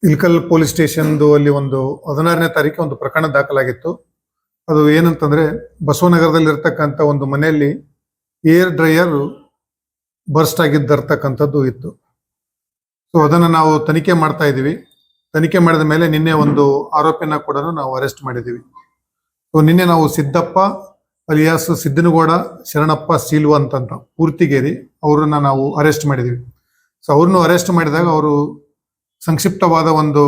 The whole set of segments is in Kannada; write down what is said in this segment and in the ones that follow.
ಇಲ್ಕಲ್ ಪೊಲೀಸ್ ಸ್ಟೇಷನ್ದು ಅಲ್ಲಿ ಒಂದು 16ನೇ ತಾರೀಕು ಒಂದು ಪ್ರಕರಣ ದಾಖಲಾಗಿತ್ತು. ಅದು ಏನಂತಂದ್ರೆ ಬಸವನಗರದಲ್ಲಿ ಇರ್ತಕ್ಕಂಥ ಒಂದು ಮನೆಯಲ್ಲಿ ಏರ್ ಡ್ರೈಯರ್ ಬರ್ಸ್ಟ್ ಆಗಿದ್ದರ್ತಕ್ಕಂಥದ್ದು ಇತ್ತು. ಸೊ ಅದನ್ನು ನಾವು ತನಿಖೆ ಮಾಡ್ತಾ ಇದ್ದೀವಿ. ತನಿಖೆ ಮಾಡಿದ ಮೇಲೆ ನಿನ್ನೆ ಒಂದು ಆರೋಪಿನ ಕೂಡ ನಾವು ಅರೆಸ್ಟ್ ಮಾಡಿದ್ದೀವಿ. ಸೊ ನಿನ್ನೆ ನಾವು ಸಿದ್ದಪ್ಪ ಅಲಿಯಾಸ್ ಸಿದ್ದನಗೌಡ ಶರಣಪ್ಪ ಸೀಲ್ವ ಅಂತ ಪೂರ್ತಿಗೇರಿ ಅವ್ರನ್ನ ನಾವು ಅರೆಸ್ಟ್ ಮಾಡಿದ್ದೀವಿ. ಸೊ ಅವ್ರನ್ನು ಅರೆಸ್ಟ್ ಮಾಡಿದಾಗ ಅವರು ಸಂಕ್ಷಿಪ್ತವಾದ ಒಂದು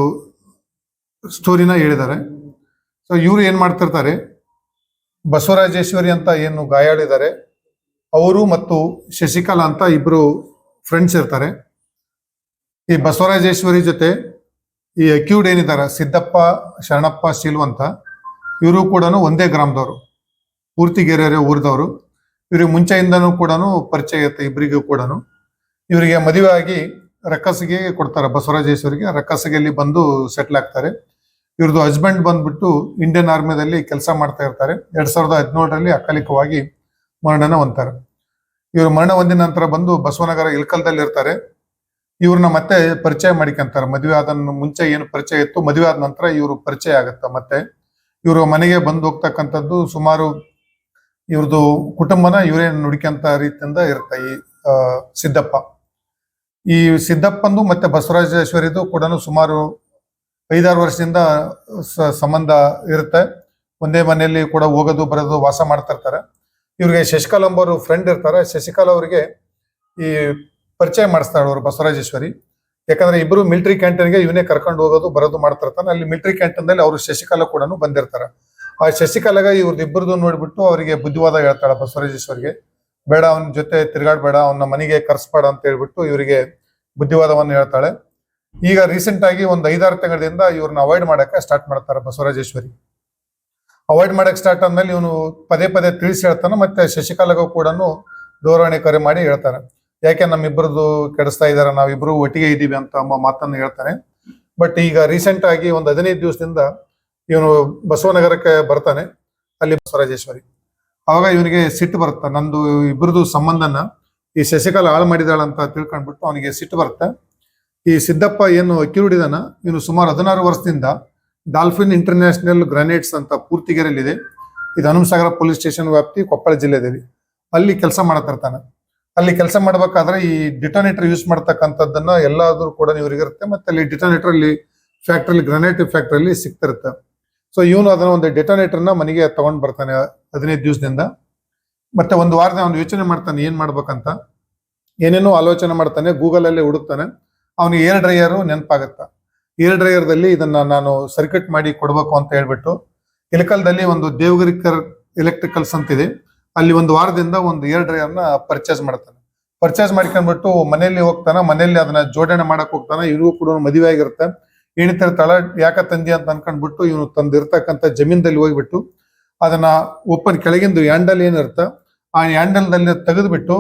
ಸ್ಟೋರಿನ ಹೇಳಿದ್ದಾರೆ. ಸೊ ಇವರು ಏನ್ ಮಾಡ್ತಿರ್ತಾರೆ, ಬಸವರಾಜೇಶ್ವರಿ ಅಂತ ಏನು ಗಾಯಾಳಿದ್ದಾರೆ ಅವರು ಮತ್ತು ಶಶಿಕಲಾ ಅಂತ ಇಬ್ರು ಫ್ರೆಂಡ್ಸ್ ಇರ್ತಾರೆ. ಈ ಬಸವರಾಜೇಶ್ವರಿ ಜೊತೆ ಈ ಅಕ್ಯೂಡ್ ಏನಿದ್ದಾರೆ ಸಿದ್ದಪ್ಪ ಶರಣಪ್ಪ ಸೀಲ್ವ ಅಂತ ಇವರು ಕೂಡ ಒಂದೇ ಗ್ರಾಮದವರು, ಪೂರ್ತಿಗೆರೆ ಊರಿದವರು. ಇವ್ರಿಗೆ ಮುಂಚೆಯಿಂದನೂ ಕೂಡ ಪರಿಚಯ ಇರುತ್ತೆ ಇಬ್ಬರಿಗೂ ಕೂಡ. ಇವರಿಗೆ ಮದುವೆ ಆಗಿ ರಕ್ಕಸಿಗೆ ಕೊಡ್ತಾರೆ, ಬಸವರಾಜೇಶ್ವರಿಗೆ ರಕ್ಕಸಿಗೆಯಲ್ಲಿ ಬಂದು ಸೆಟ್ಲ್ ಆಗ್ತಾರೆ. ಇವ್ರದ್ದು ಹಸ್ಬೆಂಡ್ ಬಂದ್ಬಿಟ್ಟು ಇಂಡಿಯನ್ ಆರ್ಮಿದಲ್ಲಿ ಕೆಲಸ ಮಾಡ್ತಾ ಇರ್ತಾರೆ. 2017ರಲ್ಲಿ ಅಕಾಲಿಕವಾಗಿ ಮರಣನ ಹೊಂತಾರೆ. ಇವರು ಮರಣ ಹೊಂದಿದ ನಂತರ ಬಂದು ಬಸವನಗರ ಇಲ್ಕಲ್ದಲ್ಲಿ ಇರ್ತಾರೆ. ಇವ್ರನ್ನ ಮತ್ತೆ ಪರಿಚಯ ಮಾಡಿಕೊಂತಾರೆ. ಮದುವೆ ಆದ ಮುಂಚೆ ಏನು ಪರಿಚಯ ಇತ್ತು, ಮದುವೆ ಆದ ನಂತರ ಇವರು ಪರಿಚಯ ಆಗುತ್ತೆ. ಮತ್ತೆ ಇವರು ಮನೆಗೆ ಬಂದು ಹೋಗ್ತಕ್ಕಂಥದ್ದು ಸುಮಾರು ಇವ್ರದ್ದು ಕುಟುಂಬನ ಇವರೇ ನುಡಿಕೆಂತ ರೀತಿಯಿಂದ ಇರುತ್ತೆ. ಈ ಸಿದ್ದಪ್ಪ, ಈ ಸಿದ್ದಪ್ಪಂದು ಮತ್ತೆ ಬಸವರಾಜೇಶ್ವರಿದು ಕೂಡ ಸುಮಾರು 5-6 ವರ್ಷದಿಂದ ಸಂಬಂಧ ಇರುತ್ತೆ. ಒಂದೇ ಮನೆಯಲ್ಲಿ ಕೂಡ ಹೋಗೋದು ಬರೋದು ವಾಸ ಮಾಡ್ತಾ ಇರ್ತಾರೆ. ಇವ್ರಿಗೆ ಶಶಿಕಲಾ ಎಂಬರು ಫ್ರೆಂಡ್ ಇರ್ತಾರೆ. ಶಶಿಕಲಾ ಅವರಿಗೆ ಈ ಪರಿಚಯ ಮಾಡಿಸ್ತಾಳೆ ಅವರು ಬಸವರಾಜೇಶ್ವರಿ. ಯಾಕಂದ್ರೆ ಇಬ್ರು ಮಿಲಿಟರಿ ಕ್ಯಾಂಟೀನ್ಗೆ ಇವನೇ ಕರ್ಕೊಂಡು ಹೋಗೋದು ಬರೋದು ಮಾಡ್ತಿರ್ತಾನೆ. ಅಲ್ಲಿ ಮಿಲಿಟರಿ ಕ್ಯಾಂಟೀನ್ದಲ್ಲಿ ಅವರು ಶಶಿಕಲಾ ಕೂಡ ಬಂದಿರ್ತಾರೆ. ಆ ಶಶಿಕಲಾಗ ಇವ್ರದ್ದು ಇಬ್ಬರದು ನೋಡ್ಬಿಟ್ಟು ಅವರಿಗೆ ಬುದ್ಧಿವಾದ ಹೇಳ್ತಾಳೆ ಬಸವರಾಜೇಶ್ವರಿಗೆ. ಬೇಡ, ಅವನ ಜೊತೆ ತಿರ್ಗಾಡ್ಬೇಡ, ಅವನ ಮನೆಗೆ ಕರ್ಸ್ಬೇಡ ಅಂತ ಹೇಳ್ಬಿಟ್ಟು ಇವರಿಗೆ ಬುದ್ಧಿವಾದವನ್ನು ಹೇಳ್ತಾಳೆ. ಈಗ ರೀಸೆಂಟ್ ಆಗಿ ಒಂದು 5-6 ತಿಂಗಳಿಂದ ಇವ್ರನ್ನ ಅವಾಯ್ಡ್ ಮಾಡಕ್ಕೆ ಸ್ಟಾರ್ಟ್ ಮಾಡ್ತಾರೆ ಬಸವರಾಜೇಶ್ವರಿ. ಅವಾಯ್ಡ್ ಮಾಡಕ್ ಸ್ಟಾರ್ಟ್ ಆದ್ಮೇಲೆ ಇವನು ಪದೇ ಪದೇ ತಿಳಿಸಿ ಹೇಳ್ತಾನೆ. ಮತ್ತೆ ಶಶಿಕಲಾಗೂ ಕೂಡ ದೂರವಾಣಿ ಕರೆ ಮಾಡಿ ಹೇಳ್ತಾನೆ, ಯಾಕೆ ನಮ್ಮಿಬ್ಬರದು ಕೆಡಿಸ್ತಾ ಇದಾರೆ, ನಾವಿಬ್ರು ಒಟ್ಟಿಗೆ ಇದ್ದೀವಿ ಅಂತ ಮಾತನ್ನು ಹೇಳ್ತಾನೆ. ಬಟ್ ಈಗ ರೀಸೆಂಟ್ ಆಗಿ ಒಂದು 15 ದಿವಸದಿಂದ ಇವನು ಬಸವನಗರಕ್ಕೆ ಬರ್ತಾನೆ. ಅಲ್ಲಿ ಬಸವರಾಜೇಶ್ವರಿ ಅವಾಗ ಇವನಿಗೆ ಸಿಟ್ಟು ಬರುತ್ತೆ. ನಂದು ಇಬ್ಬರದು ಸಂಬಂಧನ ಈ ಶಶಿಕಲಾ ಹಾಳು ಮಾಡಿದಾಳಂತ ತಿಳ್ಕೊಂಡ್ಬಿಟ್ಟು ಅವನಿಗೆ ಸಿಟ್ಟು ಬರುತ್ತೆ. ಈ ಸಿದ್ದಪ್ಪ ಏನು ಅಕ್ಯೂರ್ಡ್ ಇದಾನ, ಇವನು ಸುಮಾರು 16 ವರ್ಷದಿಂದ ಡಾಲ್ಫಿನ್ ಇಂಟರ್ನ್ಯಾಷನಲ್ ಗ್ರಾನೈಟ್ಸ್ ಅಂತ ಪೂರ್ತಿಗೆರೆಯಲ್ಲಿದೆ. ಇದು ಹನುಮಸಾಗರ ಪೊಲೀಸ್ ಸ್ಟೇಷನ್ ವ್ಯಾಪ್ತಿ, ಕೊಪ್ಪಳ ಜಿಲ್ಲೆದಲ್ಲಿ. ಅಲ್ಲಿ ಕೆಲಸ ಮಾಡತಿರ್ತಾನೆ. ಅಲ್ಲಿ ಕೆಲಸ ಮಾಡ್ಬೇಕಾದ್ರೆ ಈ ಡಿಟೋನೇಟರ್ ಯೂಸ್ ಮಾಡ್ತಕ್ಕಂಥದ್ದನ್ನ ಎಲ್ಲಾದ್ರೂ ಕೂಡ ಇವರಿಗಿರುತ್ತೆ. ಮತ್ತೆ ಅಲ್ಲಿ ಡಿಟೋನೇಟರ್ ಅಲ್ಲಿ ಫ್ಯಾಕ್ಟ್ರಿಲಿ, ಗ್ರಾನೈಟ್ ಫ್ಯಾಕ್ಟ್ರಿಯಲ್ಲಿ ಸಿಗ್ತಿರುತ್ತೆ. ಸೊ ಇವನು ಅದನ್ನ ಒಂದು ಡಿಟೋನೇಟರ್ನ ಮನೆಗೆ ತಗೊಂಡ್ ಬರ್ತಾನೆ 15 ದಿವಸದಿಂದ. ಮತ್ತೆ ಒಂದು ವಾರದ ಅವನು ಯೋಚನೆ ಮಾಡ್ತಾನೆ ಏನ್ ಮಾಡ್ಬೇಕಂತ. ಏನೇನೋ ಆಲೋಚನೆ ಮಾಡ್ತಾನೆ, ಗೂಗಲ್ ಅಲ್ಲಿ ಹುಡುಕ್ತಾನೆ. ಅವನಿಗೆ ಏರ್ ಡ್ರೈಯರ್ ನೆನಪಾಗತ್ತ. ಏರ್ ಡ್ರೈಯರ್ದಲ್ಲಿ ಇದನ್ನ ನಾನು ಸರ್ಕ್ಯೂಟ್ ಮಾಡಿ ಕೊಡ್ಬೇಕು ಅಂತ ಹೇಳ್ಬಿಟ್ಟು ಇಲಕಲ್ದಲ್ಲಿ ಒಂದು ದೇವಗಿರಿಕರ್ ಎಲೆಕ್ಟ್ರಿಕಲ್ಸ್ ಅಂತಿದೆ, ಅಲ್ಲಿ ಒಂದು ವಾರದಿಂದ ಒಂದು ಏರ್ ಡ್ರೈಯರ್ನ ಪರ್ಚೇಸ್ ಮಾಡ್ತಾನೆ. ಪರ್ಚೇಸ್ ಮಾಡ್ಕೊಂಡ್ಬಿಟ್ಟು ಮನೆಯಲ್ಲಿ ಹೋಗ್ತಾನೆ. ಮನೆಯಲ್ಲಿ ಅದನ್ನ ಜೋಡಣೆ ಮಾಡಕ್ ಹೋಗ್ತಾನೆ. ಇವ್ರಿಗೂ ಕೂಡ ಮದುವೆ ಆಗಿರುತ್ತೆ. ಏಣಿತಿರ್ತಾಳ, ಯಾಕ ತಂದಿ ಅಂತ ಅನ್ಕೊಂಡ್ಬಿಟ್ಟು ಇವನು ತಂದಿರ್ತಕ್ಕಂಥ ಜಮೀನ್ದಲ್ಲಿ ಹೋಗ್ಬಿಟ್ಟು ಅದನ್ನ ಓಪನ್ ಕೆಳಗಿಂದು ಹ್ಯಾಂಡಲ್ ಏನಿರುತ್ತೆ ಆ ಹ್ಯಾಂಡಲ್ದಲ್ಲಿ ತೆಗೆದ್ಬಿಟ್ಟು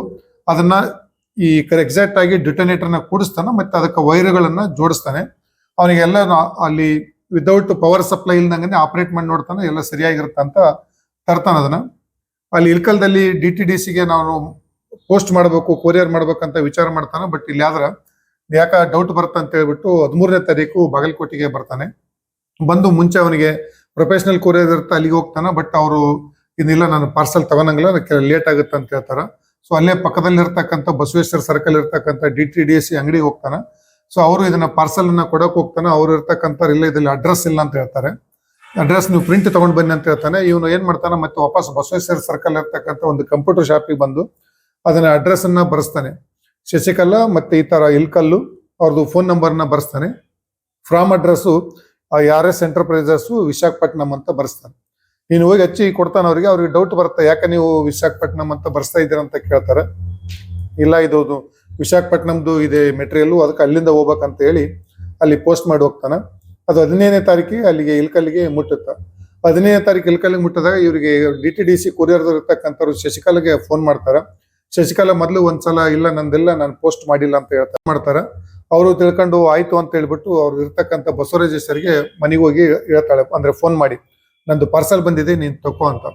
ಅದನ್ನ ಈ ಎಕ್ಸಾಕ್ಟ್ ಆಗಿ ಡಿಟೋನೇಟರ್ನ ಕೂಡಿಸ್ತಾನೆ. ಮತ್ತೆ ಅದಕ್ಕೆ ವೈರ್ಗಳನ್ನ ಜೋಡಿಸ್ತಾನೆ. ಅವನಿಗೆಲ್ಲ ಅಲ್ಲಿ ವಿದೌಟ್ ಪವರ್ ಸಪ್ಲೈ ಇಲ್ದಂಗೆ ಆಪರೇಟ್ ಮಾಡಿ ನೋಡ್ತಾನೆ, ಎಲ್ಲ ಸರಿಯಾಗಿರುತ್ತೆ ಅಂತ ತರ್ತಾನೆ. ಅದನ್ನ ಅಲ್ಲಿ ಇಲ್ಕಲ್ದಲ್ಲಿ DTDCಗೆ ನಾವು ಪೋಸ್ಟ್ ಮಾಡ್ಬೇಕು, ಕೊರಿಯರ್ ಮಾಡ್ಬೇಕಂತ ವಿಚಾರ ಮಾಡ್ತಾನೆ. ಬಟ್ ಇಲ್ಲಿ ಆದ್ರ ಯಾಕ ಡೌಟ್ ಬರುತ್ತೆ ಅಂತ ಹೇಳ್ಬಿಟ್ಟು 13ನೇ ತಾರೀಕು ಬಾಗಲಕೋಟೆಗೆ ಬರ್ತಾನೆ. ಬಂದು ಮುಂಚೆ ಅವನಿಗೆ ಪ್ರೊಫೆಷನಲ್ ಕೊರಿಯರ್ ಇರುತ್ತೆ, ಅಲ್ಲಿಗೆ ಹೋಗ್ತಾನೆ. ಬಟ್ ಅವರು ಇನ್ನಿಲ್ಲ, ನಾನು ಪಾರ್ಸಲ್ ತಗೊಳಂಗಿಲ್ಲ, ಲೇಟ್ ಆಗುತ್ತೆ ಅಂತ ಹೇಳ್ತಾರ. ಸೊ ಅಲ್ಲೇ ಪಕ್ಕದಲ್ಲಿ ಇರ್ತಕ್ಕಂಥ ಬಸವೇಶ್ವರ ಸರ್ಕಲ್ ಇರ್ತಕ್ಕಂಥ DTDC ಅಂಗಡಿಗೆ ಹೋಗ್ತಾನೆ. ಸೊ ಅವರು ಇದನ್ನ ಪಾರ್ಸಲ್ ಅನ್ನ ಕೊಡಕ್ ಹೋಗ್ತಾನೆ. ಅವ್ರು ಇರ್ತಕ್ಕಂಥ ಇಲ್ಲ, ಇದ್ರಲ್ಲಿ ಅಡ್ರೆಸ್ ಇಲ್ಲ ಅಂತ ಹೇಳ್ತಾರೆ. ಅಡ್ರೆಸ್ ನೀವು ಪ್ರಿಂಟ್ ತಗೊಂಡ್ ಬನ್ನಿ ಅಂತ ಹೇಳ್ತಾನೆ. ಇವನು ಏನ್ ಮಾಡ್ತಾನೆ, ಮತ್ತೆ ವಾಪಸ್ ಬಸವೇಶ್ವರ ಸರ್ಕಲ್ ಇರ್ತಕ್ಕಂಥ ಒಂದು ಕಂಪ್ಯೂಟರ್ ಶಾಪಿಗೆ ಬಂದು ಅದನ್ನ ಅಡ್ರೆಸ್ ಅನ್ನ ಬರೆಸ್ತಾನೆ. ಶಶಿಕಲಾ ಮತ್ತೆ ಈ ತರ ಇಲ್ಕಲ್ಲು ಅವ್ರದ್ದು ಫೋನ್ ನಂಬರ್ನ ಬರೆಸ್ತಾನೆ. From address RS enterprises Visakhapatnam ಅಂತ ಬರೆಸ್ತಾನೆ. ನೀನು ಹೋಗಿ ಹಚ್ಚಿ ಕೊಡ್ತಾನೆ ಅವ್ರಿಗೆ ಡೌಟ್ ಬರುತ್ತೆ, ಯಾಕೆ ನೀವು ವಿಶಾಖಪಟ್ಟಣಂ ಅಂತ ಬರ್ಸ್ತಾ ಇದ್ದೀರ ಅಂತ ಕೇಳ್ತಾರೆ. ಇಲ್ಲ, ಇದು ವಿಶಾಖಪಟ್ಟಣಂದು ಇದೆ ಮೆಟೀರಿಯಲ್, ಅದಕ್ಕೆ ಅಲ್ಲಿಂದ ಹೋಗ್ಬೇಕಂತ ಹೇಳಿ ಅಲ್ಲಿ ಪೋಸ್ಟ್ ಮಾಡಿ ಹೋಗ್ತಾನೆ. ಅದು 15ನೇ ತಾರೀಕಿಗೆ ಅಲ್ಲಿಗೆ ಇಲ್ಕಲ್ಲಿಗೆ ಮುಟ್ಟುತ್ತೆ. 15ನೇ ತಾರೀಕು ಇಲ್ಕಲ್ಲಿಗೆ ಮುಟ್ಟಿದಾಗ ಇವರಿಗೆ DTDC ಕೊರಿಯರ್ ಇರ್ತಕ್ಕಂಥವ್ರು ಶಶಿಕಲಾಗೆ ಫೋನ್ ಮಾಡ್ತಾರೆ. ಶಶಿಕಲಾ ಮೊದಲು ಒಂದ್ಸಲ ಇಲ್ಲ, ನಂದಿಲ್ಲ, ನಾನು ಪೋಸ್ಟ್ ಮಾಡಿಲ್ಲ ಅಂತ ಮಾಡ್ತಾರೆ. ಅವರು ತಿಳ್ಕೊಂಡು ಆಯ್ತು ಅಂತ ಹೇಳ್ಬಿಟ್ಟು ಅವ್ರು ಇರ್ತಕ್ಕಂಥ ಬಸವರಾಜೇಶ್ವರಿಗೆ ಮನೆಗೆ ಹೋಗಿ ಹೇಳ್ತಾಳೆ, ಅಂದ್ರೆ ಫೋನ್ ಮಾಡಿ, ನಂದು ಪಾರ್ಸಲ್ ಬಂದಿದೆ, ನೀನ್ ತಗೋ ಅಂತ.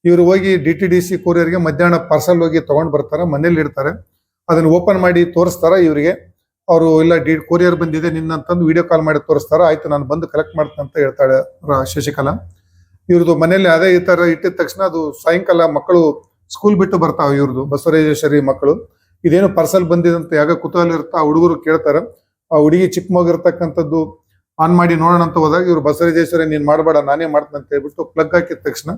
ಇವ್ರು ಹೋಗಿ DTDC ಕೊರಿಯರ್ಗೆ ಮಧ್ಯಾಹ್ನ ಪಾರ್ಸಲ್ ಹೋಗಿ ತಗೊಂಡ್ ಬರ್ತಾರೆ, ಮನೇಲಿ ಇಡ್ತಾರೆ. ಅದನ್ನ ಓಪನ್ ಮಾಡಿ ತೋರಿಸ್ತಾರ ಇವರಿಗೆ. ಅವರು ಇಲ್ಲ ಕೊರಿಯರ್ ಬಂದಿದೆ ನಿನ್ನಂತಂದು ವಿಡಿಯೋ ಕಾಲ್ ಮಾಡಿ ತೋರಿಸ್ತಾರ. ಆಯ್ತು ನಾನು ಬಂದು ಕಲೆಕ್ಟ್ ಮಾಡ್ತೀನಿ ಅಂತ ಹೇಳ್ತಾಳೆ ಶಶಿಕಲಾ. ಇವ್ರದ್ದು ಮನೇಲಿ ಅದೇ ಈ ತರ ಇಟ್ಟಿದ ತಕ್ಷಣ ಅದು ಸಾಯಂಕಾಲ ಮಕ್ಕಳು ಸ್ಕೂಲ್ ಬಿಟ್ಟು ಬರ್ತಾವ, ಇವ್ರದ್ದು ಬಸವರಾಜೇಶ್ವರಿ ಮಕ್ಕಳು. ಇದೇನು ಪಾರ್ಸಲ್ ಬಂದಿದಂತ ಯಾಗ ಕುತೂಹಲ ಇರ್ತಾ ಆ ಹುಡುಗರು ಕೇಳ್ತಾರ. ಆ ಹುಡುಗಿ ಚಿಕ್ಕ ಮಗಿರ್ತಕ್ಕಂಥದ್ದು ಆನ್ ಮಾಡಿ ನೋಡೋಣ ಅಂತ ಹೋದಾಗ ಇವ್ರು ಬಸವರಾಜೇಶ್ವರಿ ನೀನ್ ಮಾಡಬೇಡ ನಾನೇ ಮಾಡ್ತೀನಿ ಅಂತ ಹೇಳ್ಬಿಟ್ಟು ಪ್ಲಗ್ ಹಾಕಿದ ತಕ್ಷಣ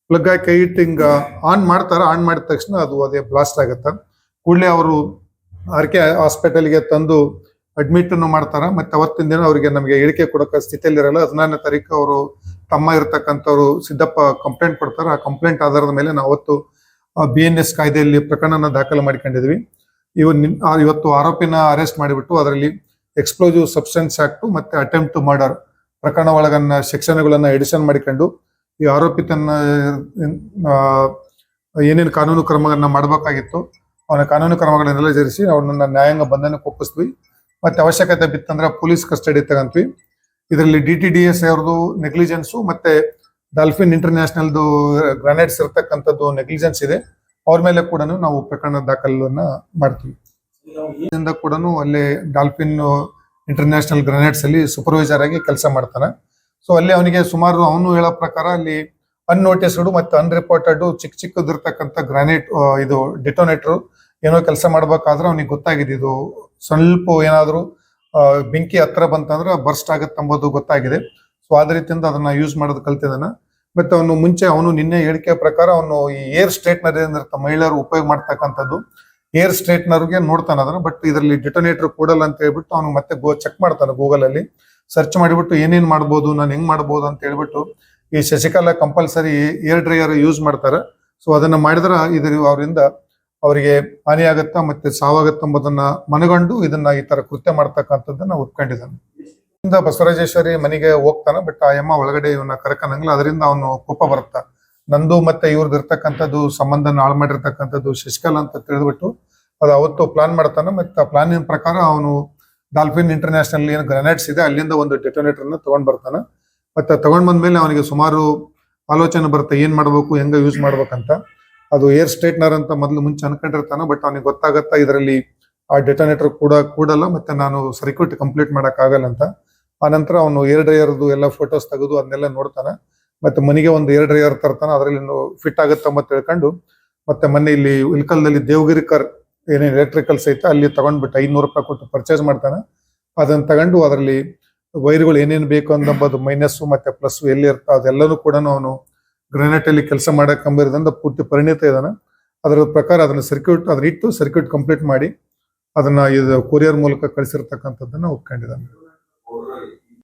ಪ್ಲಗ್ ಹಾಕಿ ಕೈ ಇಟ್ಟು ಹಿಂಗ ಆನ್ ಮಾಡ್ತಾರ. ಆನ್ ಮಾಡಿದ ತಕ್ಷಣ ಅದು ಅದೇ ಬ್ಲಾಸ್ಟ್ ಆಗತ್ತ. ಕೂಡಲೇ ಅವರು ಆರ್ಕೆ ಹಾಸ್ಪಿಟಲ್ಗೆ ತಂದು ಅಡ್ಮಿಟ್ ಅನ್ನು ಮಾಡ್ತಾರ. ಮತ್ತೆ ಅವತ್ತಿನ ದಿನ ಅವರಿಗೆ ನಮಗೆ ಹೇಳಿಕೆ ಕೊಡೋಕೆ ಸ್ಥಿತಿಯಲ್ಲಿ ಇರಲ್ಲ. 14ನೇ ತಾರೀಕು ಅವರು ತಮ್ಮ ಇರತಕ್ಕಂಥವ್ರು ಸಿದ್ದಪ್ಪ ಕಂಪ್ಲೇಂಟ್ ಕೊಡ್ತಾರೆ. ಆ ಕಂಪ್ಲೇಂಟ್ ಆಧಾರದ ಮೇಲೆ ನಾವು ಅವತ್ತು BNS ಕಾಯ್ದೆಯಲ್ಲಿ ಪ್ರಕರಣನ ದಾಖಲು ಮಾಡಿಕೊಂಡಿದ್ವಿ. ಇವತ್ತು ಆರೋಪಿನ ಅರೆಸ್ಟ್ ಮಾಡಿಬಿಟ್ಟು ಅದರಲ್ಲಿ ಎಕ್ಸ್ಪ್ಲೋಸಿವ್ ಸಬ್ಸ್ಟೆನ್ಸ್ ಆಕ್ಟ್ ಮತ್ತೆ ಅಟೆಂಪ್ಟ್ ಟು ಮರ್ಡರ್ ಪ್ರಕರಣ ಒಳಗನ್ನ ಸೆಕ್ಷನ್ಗಳನ್ನ ಎಡಿಷನ್ ಮಾಡಿಕೊಂಡು ಈ ಆರೋಪಿತನ ಏನೇನು ಕಾನೂನು ಕ್ರಮಗಳನ್ನ ಮಾಡಬೇಕಾಗಿತ್ತು ಅವನ ಕಾನೂನು ಕ್ರಮಗಳನ್ನೆಲ್ಲ ಜರಿಸಿ ಅವನನ್ನ ನ್ಯಾಯಾಂಗ ಬಂಧನಕ್ಕೆ ಒಪ್ಪಿಸ್ತೀವಿ. ಮತ್ತೆ ಅವಶ್ಯಕತೆ ಬಿತ್ತಂದ್ರೆ ಪೊಲೀಸ್ ಕಸ್ಟಡಿ ತಗೊಂತೀವಿ. ಇದರಲ್ಲಿ DTDS ಅವ್ರದ್ದು ನೆಗ್ಲಿಜೆನ್ಸು ಮತ್ತೆ ಡಾಲ್ಫಿನ್ ಇಂಟರ್ನ್ಯಾಷನಲ್ದು ಗ್ರಾನೈಟ್ಸ್ ಇರತಕ್ಕಂಥದ್ದು ನೆಗ್ಲಿಜೆನ್ಸ್ ಇದೆ. ಅವ್ರ ಮೇಲೆ ಕೂಡ ನಾವು ಪ್ರಕರಣ ದಾಖಲನ್ನ ಮಾಡ್ತೀವಿ. ಕೂಡ ಅಲ್ಲೇ ಡಾಲ್ಫಿನ್ ಇಂಟರ್ನ್ಯಾಷನಲ್ ಗ್ರಾನೈಟ್ಸ್ ಅಲ್ಲಿ ಸೂಪರ್ವೈಸರ್ ಆಗಿ ಕೆಲಸ ಮಾಡ್ತಾನೆ. ಸೊ ಅಲ್ಲಿ ಅವನಿಗೆ ಸುಮಾರು ಅವನು ಹೇಳೋ ಪ್ರಕಾರ ಅಲ್ಲಿ ಅನ್ನೋಟಿಸ್ಡ್ ಮತ್ತೆ ಅನ್ರಿಪೋರ್ಟೆಡ್ ಚಿಕ್ಕದಿರ್ತಕ್ಕಂಥ ಗ್ರಾನೈಟ್ ಇದು ಡಿಟೋನೇಟರ್ ಏನೋ ಕೆಲಸ ಮಾಡ್ಬೇಕಾದ್ರೆ ಅವನಿಗೆ ಗೊತ್ತಾಗಿದೆ ಇದು ಸ್ವಲ್ಪ ಏನಾದ್ರು ಬೆಂಕಿ ಹತ್ರ ಬಂತಂದ್ರೆ ಬರ್ಸ್ಟ್ ಆಗತ್ತೆ ಅಂಬೋದು ಗೊತ್ತಾಗಿದೆ. ಸೊ ಅದ ರೀತಿಯಿಂದ ಅದನ್ನ ಯೂಸ್ ಮಾಡೋದು ಕಲ್ತಿದ್ದಾನ. ಮತ್ತೆ ಅವನು ಮುಂಚೆ ಅವನು ನಿನ್ನೆ ಹೇಳಿಕೆ ಪ್ರಕಾರ ಅವನು ಈ ಏರ್ ಸ್ಟ್ರೇಟ್ನರ್ ಏನಿರುತ್ತೆ ಮಹಿಳೆಯರು ಉಪಯೋಗ ಮಾಡ್ತಕ್ಕಂಥದ್ದು ಏರ್ ಸ್ಟ್ರೇಟ್ನರ್ಗೆ ನೋಡ್ತಾನೆ ಅದನ್ನ. ಬಟ್ ಇದರಲ್ಲಿ ಡಿಟೋನೇಟರ್ ಕೊಡಲ್ಲ ಅಂತ ಹೇಳ್ಬಿಟ್ಟು ಅವನು ಮತ್ತೆ ಚೆಕ್ ಮಾಡ್ತಾನೆ ಗೂಗಲ್ ಅಲ್ಲಿ ಸರ್ಚ್ ಮಾಡಿಬಿಟ್ಟು ಏನೇನ್ ಮಾಡ್ಬೋದು ನಾನು ಹೆಂಗ್ ಮಾಡ್ಬೋದು ಅಂತ ಹೇಳ್ಬಿಟ್ಟು ಈ Shashikala compulsory air dryer use ಮಾಡ್ತಾರೆ. ಸೊ ಅದನ್ನ ಮಾಡಿದ್ರೆ ಅವರಿಂದ ಅವರಿಗೆ ಹಾನಿ ಆಗತ್ತಾ ಮತ್ತೆ ಸಾವಾಗತ್ತ ಎಂಬುದನ್ನ ಮನಗಂಡು ಇದನ್ನ ಈ ತರ ಕೃತ್ಯ ಮಾಡ್ತಕ್ಕಂಥದ್ದನ್ನ ಒಪ್ಕೊಂಡಿದ್ದಾನೆ. ಬಸವರಾಜೇಶ್ವರಿ ಮನೆಗೆ ಹೋಗ್ತಾನೆ. ಬಟ್ ಆ ಅಮ್ಮ ಒಳಗಡೆ ಇವನ್ನ ಕರ್ಕನಂಗಿಲ್ಲ. ಅದರಿಂದ ಅವನು ಕೋಪ ಬರುತ್ತ. ನಂದು ಮತ್ತೆ ಇವ್ರದ್ದು ಇರ್ತಕ್ಕಂಥದ್ದು ಸಂಬಂಧನ ಹಾಳು ಮಾಡಿರ್ತಕ್ಕಂಥದ್ದು ಶಶಿಕಲಾ ಅಂತ ತಿಳಿದ್ಬಿಟ್ಟು ಅದು ಅವತ್ತು ಪ್ಲಾನ್ ಮಾಡ್ತಾನೆ. ಮತ್ತೆ ಆ ಪ್ಲಾನಿನ ಪ್ರಕಾರ ಅವನು ಡಾಲ್ಫಿನ್ ಇಂಟರ್ನ್ಯಾಷನಲ್ ಏನು ಗ್ರಾನೈಟ್ಸ್ ಇದೆ ಅಲ್ಲಿಂದ ಒಂದು ಡೆಟೋನೇಟರ್ ನ ತಗೊಂಡ್ ಬರ್ತಾನೆ. ಮತ್ತೆ ತಗೊಂಡ್ ಬಂದ್ಮೇಲೆ ಅವನಿಗೆ ಸುಮಾರು ಆಲೋಚನೆ ಬರುತ್ತೆ ಏನ್ ಮಾಡ್ಬೇಕು ಹೆಂಗ ಯೂಸ್ ಮಾಡ್ಬೇಕಂತ. ಅದು ಏರ್ ಸ್ಟ್ರೇಟ್ನರ್ ಅಂತ ಮೊದಲು ಮುಂಚೆ ಅನ್ಕೊಂಡಿರ್ತಾನೆ. ಬಟ್ ಅವನಿಗೆ ಗೊತ್ತಾಗತ್ತಾ ಇದರಲ್ಲಿ ಆ ಡೆಟೋನೇಟರ್ ಕೂಡಲ್ಲ ಮತ್ತೆ ನಾನು ಸರ್ಕ್ಯೂಟ್ ಕಂಪ್ಲೀಟ್ ಮಾಡಕ್ ಆಗಲ್ಲ ಅಂತ. ಆ ನಂತರ ಅವನು ಏರ್ ಡ್ರೈಯರ್ದು ಎಲ್ಲ ಫೋಟೋಸ್ ತೆಗೆದು ಅದನ್ನೆಲ್ಲ ನೋಡ್ತಾನೆ. ಮತ್ತೆ ಮನೆಗೆ ಒಂದು ಏರ್ ಡ್ರೈಯರ್ ತರ್ತಾನೆ. ಅದರಲ್ಲಿ ಫಿಟ್ ಆಗುತ್ತ ಅಂತ ತಿಳ್ಕೊಂಡು ಮತ್ತೆ ಮೊನ್ನೆ ಇಲ್ಲಿ ಇಲ್ಕಲ್ದಲ್ಲಿ ದೇವಗಿರಿ ಕರ್ ಏನೇನು ಎಲೆಕ್ಟ್ರಿಕಲ್ಸ್ ಐತೆ ಅಲ್ಲಿ ತಗೊಂಡ್ಬಿಟ್ಟು 500 ರೂಪಾಯಿ ಕೊಟ್ಟು ಪರ್ಚೇಸ್ ಮಾಡ್ತಾನೆ. ಅದನ್ನ ತಗೊಂಡು ಅದರಲ್ಲಿ ವೈರ್ಗಳು ಏನೇನು ಬೇಕು ಅನ್ನೋದು ಮೈನಸ್ ಮತ್ತೆ ಪ್ಲಸ್ ಎಲ್ಲಿ ಇರ್ತಾ ಅದೆಲ್ಲನೂ ಕೂಡ ಅವನು ಗ್ರಾನೈಟ್ ಅಲ್ಲಿ ಕೆಲಸ ಮಾಡಕ್ ಕಂಬಿರೋದ್ರಿಂದ ಪೂರ್ತಿ ಪರಿಣಿತ ಇದ್ದಾನೆ. ಅದರ ಪ್ರಕಾರ ಅದನ್ನ ಸರ್ಕ್ಯೂಟ್ ಕಂಪ್ಲೀಟ್ ಮಾಡಿ ಅದನ್ನ ಇದು ಕೊರಿಯರ್ ಮೂಲಕ ಕಳಿಸಿರ್ತಕ್ಕಂಥದ್ದನ್ನ ಒಪ್ಕೊಂಡಿದ್ದಾನೆ.